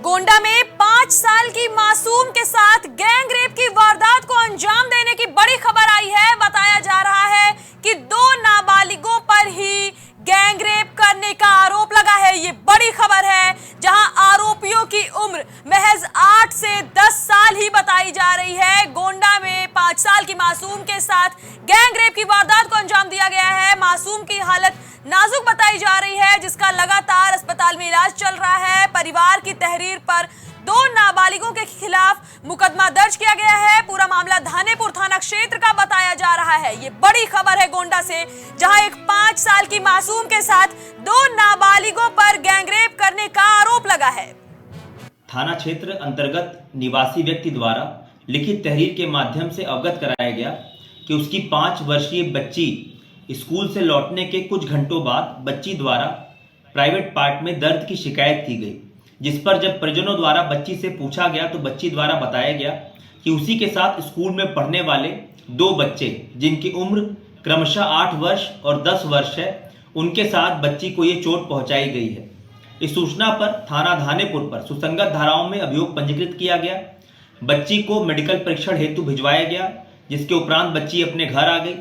गोंडा में 5 साल की मासूम के साथ गैंग रेप की वारदात को अंजाम देने की बड़ी खबर आई है। बताया जा रहा है कि 2 नाबालिगों पर ही गैंग रेप करने का आरोप लगा है। ये बड़ी खबर है, जहां आरोपियों की उम्र महज 8 से 10 साल ही बताई जा रही है। गोंडा में 5 साल की मासूम के साथ गैंग रेप की वारदात को अंजाम दिया गया है। मासूम की हालत नाजुक बताई जा रही है, जिसका लगातार अस्पताल में इलाज चल रहा है। परिवार की तहरीर पर 2 नाबालिगों के खिलाफ मुकदमा दर्ज किया गया है। पूरा मामला धानेपुर थाना क्षेत्र का बताया जा रहा है। ये बड़ी खबर है गोंडा से, जहां एक 5 साल की मासूम के साथ 2 नाबालिगों पर गैंगरेप करने का आरोप लगा है। थाना क्षेत्र अंतर्गत निवासी व्यक्ति द्वारा लिखित तहरीर के माध्यम से अवगत कराया गया कि उसकी 5 वर्षीय बच्ची स्कूल से लौटने के कुछ घंटों बाद बच्ची द्वारा प्राइवेट पार्ट में दर्द की शिकायत की गई, जिस पर जब परिजनों द्वारा बच्ची से पूछा गया तो बच्ची द्वारा बताया गया कि उसी के साथ स्कूल में पढ़ने वाले 2 बच्चे, जिनकी उम्र क्रमशः 8 वर्ष और 10 वर्ष है, उनके साथ बच्ची को ये चोट पहुंचाई गई है। इस सूचना पर थाना धानेपुर पर सुसंगत धाराओं में अभियोग पंजीकृत किया गया। बच्ची को मेडिकल परीक्षण हेतु भिजवाया गया, जिसके उपरांत बच्ची अपने घर आ गई।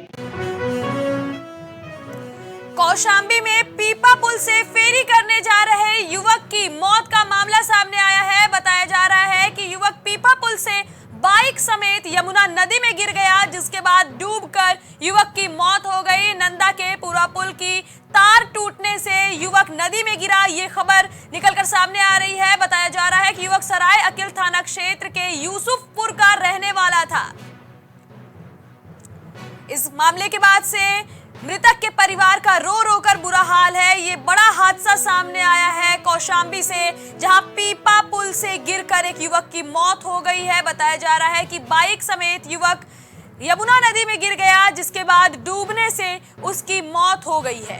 कौशाम्बी में पीपा पुल से फेरी करने जा रहे युवक की मौत का मामला सामने आया है। बताया जा रहा है कि युवक पीपा पुल से बाइक समेत यमुना नदी में गिर गया, जिसके बाद डूबकर युवक की मौत हो गई। नंदा के पूरा पुल की तार टूटने से युवक नदी में गिरा, ये खबर निकलकर सामने आ रही है। बताया जा रहा है कि युवक सराय अकिल थाना क्षेत्र के यूसुफपुर का रहने वाला था। इस मामले के बाद से मृतक के परिवार का रो रो कर बुरा हाल है। ये बड़ा हादसा सामने आया है कौशाम्बी से, जहां पीपा पुल से गिरकर एक युवक की मौत हो गई है। बताया जा रहा है कि बाइक समेत युवक यमुना नदी में गिर गया, जिसके बाद डूबने से उसकी मौत हो गई है।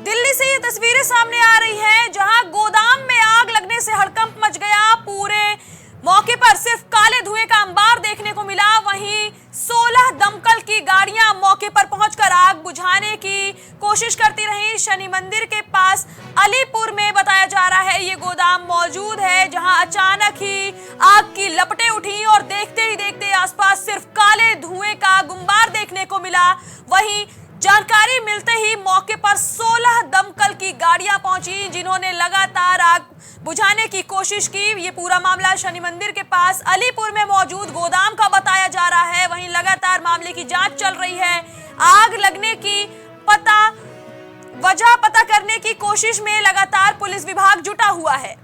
दिल्ली से ये तस्वीरें सामने आ रही हैं, जहां गोदाम में आग लगने से हड़कंप मच गया। पूरे मौके पर सिर्फ काले धुएं का अंबार देखने को मिला। वहीं 16 दमकल की गाड़ियां मौके पर पहुंचकर आग बुझाने की कोशिश करती रही। शनि मंदिर के पास अलीपुर में बताया जा रहा है ये गोदाम मौजूद है, जहां अचानक ही आग की लपटें उठी और देखते ही देखते आसपास सिर्फ काले धुएं का गुंबार देखने को मिला। वहीं जानकारी मिलते ही मौके पर 16 दमकल की गाड़ियां पहुंची, जिन्होंने लगातार आग बुझाने की कोशिश की। ये पूरा मामला शनि मंदिर के पास अलीपुर में मौजूद गोदाम का बताया जा रहा है। वहीं लगातार मामले की जांच चल रही है। आग लगने की वजह पता करने की कोशिश में लगातार पुलिस विभाग जुटा हुआ है।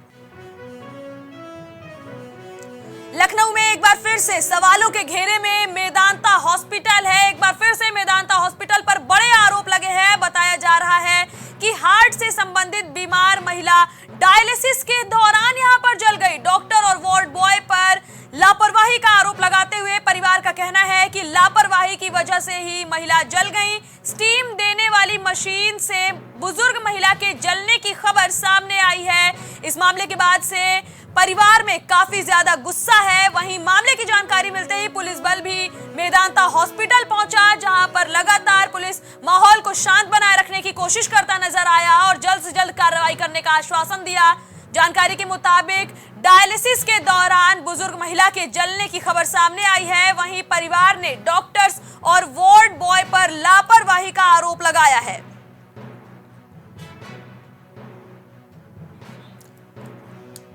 लखनऊ में एक बार फिर से सवालों के घेरे में मेदांता हॉस्पिटल है। एक बार फिर से मेदांता हॉस्पिटल पर बड़े आरोप लगे हैं। बताया जा रहा है कि हार्ट से संबंधित बीमार महिला डायलिसिस के दौरान यहां पर जल गई। डॉक्टर और वार्ड बॉय पर लापरवाही का आरोप लगाते हुए परिवार का कहना है कि लापरवाही की वजह से ही महिला जल गई। स्टीम देने वाली मशीन से बुजुर्ग महिला के जलने की खबर सामने आई है। इस मामले के बाद से परिवार में काफी ज्यादा गुस्सा है। वहीं मामले की जानकारी मिलते ही पुलिस बल भी मेदांता हॉस्पिटल पहुंचा, जहां पर लगातार पुलिस माहौल को शांत बनाए रखने की कोशिश करता नजर आया और जल्द से जल्द कार्रवाई करने का आश्वासन दिया। जानकारी के मुताबिक डायलिसिस के दौरान बुजुर्ग महिला के जलने की खबर सामने आई है। वहीं परिवार ने डॉक्टर्स और वार्ड बॉय पर लापरवाही का आरोप लगाया है।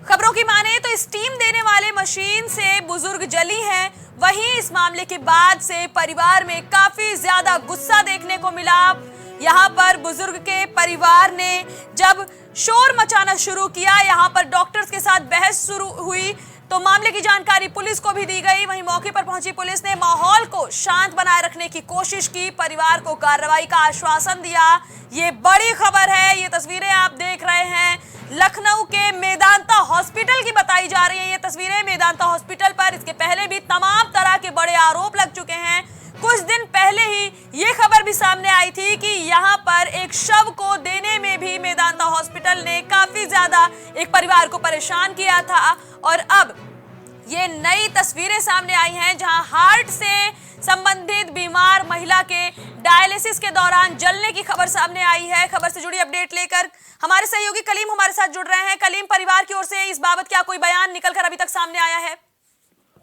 खबरों की माने तो स्टीम देने वाले मशीन से बुजुर्ग जली हैं। वहीं इस मामले के बाद से परिवार में काफी ज्यादा गुस्सा देखने को मिला। यहां पर बुजुर्ग के परिवार ने जब शोर मचाना शुरू किया, यहां पर डॉक्टर्स के साथ बहस शुरू हुई, तो मामले की जानकारी पुलिस को भी दी गई। वहीं मौके पर पहुंची पुलिस ने माहौल को शांत बनाए रखने की कोशिश की, परिवार को कार्रवाई का आश्वासन दिया। ये बड़ी खबर है। ये तस्वीरें आप देख रहे हैं लखनऊ के मेदांता हॉस्पिटल की बताई जा रही है। ये तस्वीरें मेदांता हॉस्पिटल पर इसके पहले भी तमाम तरह के बड़े आरोप लग चुके हैं। कुछ दिन पहले ही ये खबर भी सामने आई थी कि यहाँ पर एक शव को देने में भी मेदांता हॉस्पिटल ने काफी ज्यादा एक परिवार को परेशान किया था। और अब ये नई तस्वीरें सामने आई हैं जहां हार्ट से संबंधित बीमार महिला के डायलिसिस के दौरान जलने की खबर सामने आई है। खबर से जुड़ी अपडेट लेकर हमारे सहयोगी कलीम हमारे साथ जुड़ रहे हैं। कलीम, परिवार की ओर से इस बाबत क्या कोई बयान निकलकर अभी तक सामने आया है?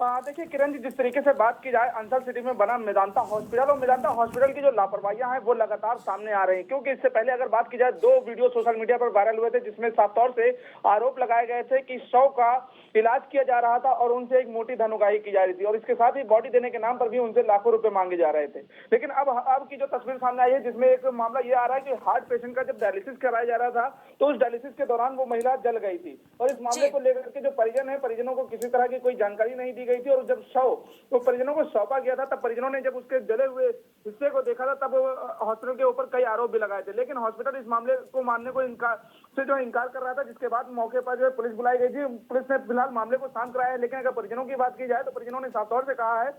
देखिए किरण जी, जिस तरीके से बात की जाए अंसल सिटी में बना मेदांता हॉस्पिटल और मेदांता हॉस्पिटल की जो लापरवाहियां हैं वो लगातार सामने आ रही हैं। क्योंकि इससे पहले अगर बात की जाए, 2 वीडियो सोशल मीडिया पर वायरल हुए थे जिसमें साफ तौर से आरोप लगाए गए थे कि 100 का इलाज किया जा रहा था और उनसे एक मोटी धनउगाही की जा रही थी और इसके साथ ही बॉडी देने के नाम पर भी उनसे लाखों रुपए मांगे जा रहे थे। लेकिन अब की जो तस्वीर सामने आई है जिसमें एक मामला ये आ रहा है कि हार्ट पेशेंट का जब डायलिसिस कराया जा रहा था तो उस डायलिसिस के दौरान वो महिला जल गई थी और इस मामले को लेकर के जो परिजन है, परिजनों को किसी तरह की कोई जानकारी नहीं दी गई थी और जब तो परिजनों को सौंपा गया था तब परिजनों ने जब उसके जले हुए हिस्से को देखा था तब हॉस्पिटल के ऊपर कई आरोप भी लगाए थे। लेकिन हॉस्पिटल इस मामले को मानने को इनकार कर रहा था, जिसके बाद मौके पर जो पुलिस बुलाई गई थी। पुलिस ने फिलहाल मामले को शांत कराया है। लेकिन अगर परिजनों की बात की जाए तो परिजनों ने साफ तौर से कहा है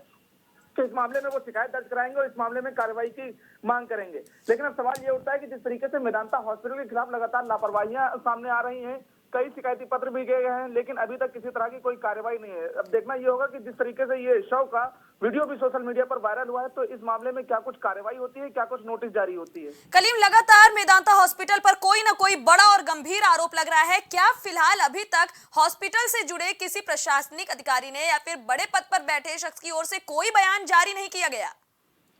कि इस मामले में वो शिकायत दर्ज कराएंगे और इस मामले में कार्रवाई की मांग करेंगे। लेकिन अब सवाल ये उठता है कि जिस तरीके से मेदांता हॉस्पिटल के खिलाफ लगातार लापरवाहियां सामने आ रही हैं, कई शिकायती पत्र भी गए हैं, लेकिन अभी तक किसी तरह की कोई कार्रवाई नहीं है। अब देखना ये होगा कि जिस तरीके से ये शव का वीडियो भी सोशल मीडिया पर वायरल हुआ है तो इस मामले में क्या कुछ कार्रवाई होती है, क्या कुछ नोटिस जारी होती है। कलीम, लगातार मेदांता हॉस्पिटल पर कोई ना कोई बड़ा और गंभीर आरोप लग रहा है। क्या फिलहाल अभी तक हॉस्पिटल से जुड़े किसी प्रशासनिक अधिकारी ने या फिर बड़े पद पर बैठे शख्स की ओर से कोई बयान जारी नहीं किया गया?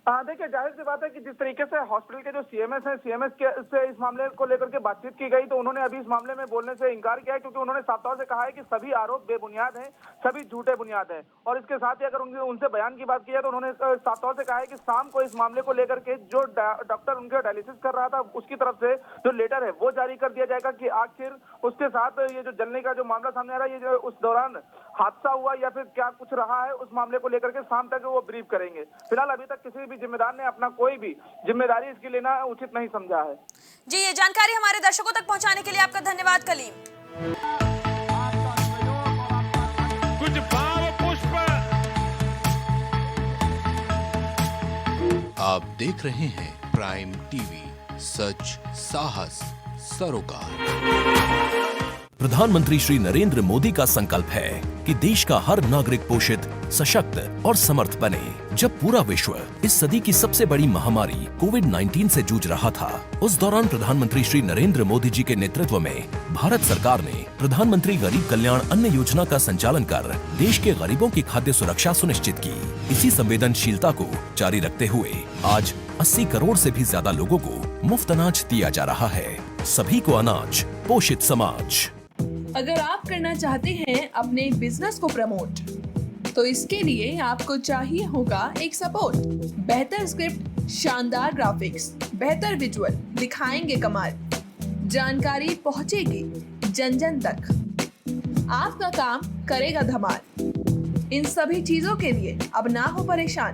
देखिए, जाहिर सी बात है कि जिस तरीके से हॉस्पिटल के जो सीएमएस हैं, सीएमएस से इस मामले को लेकर के बातचीत की गई तो उन्होंने अभी इस मामले में बोलने से इनकार किया है, क्योंकि उन्होंने साफ तौर से कहा है कि सभी आरोप बेबुनियाद हैं, सभी झूठे बुनियाद हैं। और इसके साथ ही अगर उनसे बयान की बात की है तो उन्होंने साफ तौर से कहा है कि शाम को इस मामले को लेकर के जो डॉक्टर उनके डायलिसिस कर रहा था उसकी तरफ से जो लेटर है वो जारी कर दिया जाएगा कि आखिर उसके साथ ये जो जलने का जो मामला सामने आ रहा है, ये जो उस दौरान हादसा हुआ या फिर क्या कुछ रहा है, उस मामले को लेकर के शाम तक वो ब्रीफ करेंगे। फिलहाल अभी तक किसी भी जिम्मेदार ने अपना कोई भी जिम्मेदारी इसकी लेना उचित नहीं समझा है। जी, ये जानकारी हमारे दर्शकों तक पहुंचाने के लिए आपका धन्यवाद कलीम। कुछ भाव पुष्प। आप देख रहे हैं प्राइम टीवी, सच साहस सरोकार। प्रधानमंत्री श्री नरेंद्र मोदी का संकल्प है कि देश का हर नागरिक पोषित, सशक्त और समर्थ बने। जब पूरा विश्व इस सदी की सबसे बड़ी महामारी कोविड-19 से जूझ रहा था, उस दौरान प्रधानमंत्री श्री नरेंद्र मोदी जी के नेतृत्व में भारत सरकार ने प्रधानमंत्री गरीब कल्याण अन्न योजना का संचालन कर देश के गरीबों की खाद्य सुरक्षा सुनिश्चित की। इसी संवेदनशीलता को जारी रखते हुए आज 80 करोड़ से भी ज्यादा लोगों को मुफ्त अनाज दिया जा रहा है। सभी को अनाज, पोषित समाज। अगर आप करना चाहते हैं अपने बिजनेस को प्रमोट, तो इसके लिए आपको चाहिए होगा एक सपोर्ट। बेहतर स्क्रिप्ट, शानदार ग्राफिक्स, बेहतर विजुअल, दिखाएंगे कमाल, जानकारी पहुंचेगी जन जन तक, आपका काम करेगा धमाल। इन सभी चीजों के लिए अब ना हो परेशान।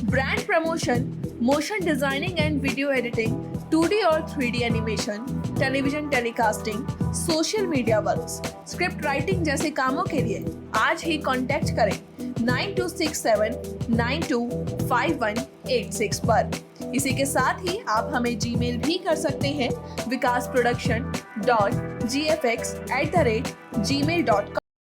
Brand promotion, motion designing and video editing, 2D और 3D animation, television telecasting, social media works, script writing जैसे कामों के लिए आज ही कांटेक्ट करें 9267925186 पर। इसी के साथ ही आप हमें जीमेल भी कर सकते हैं vikasproduction.gfx@gmail.com।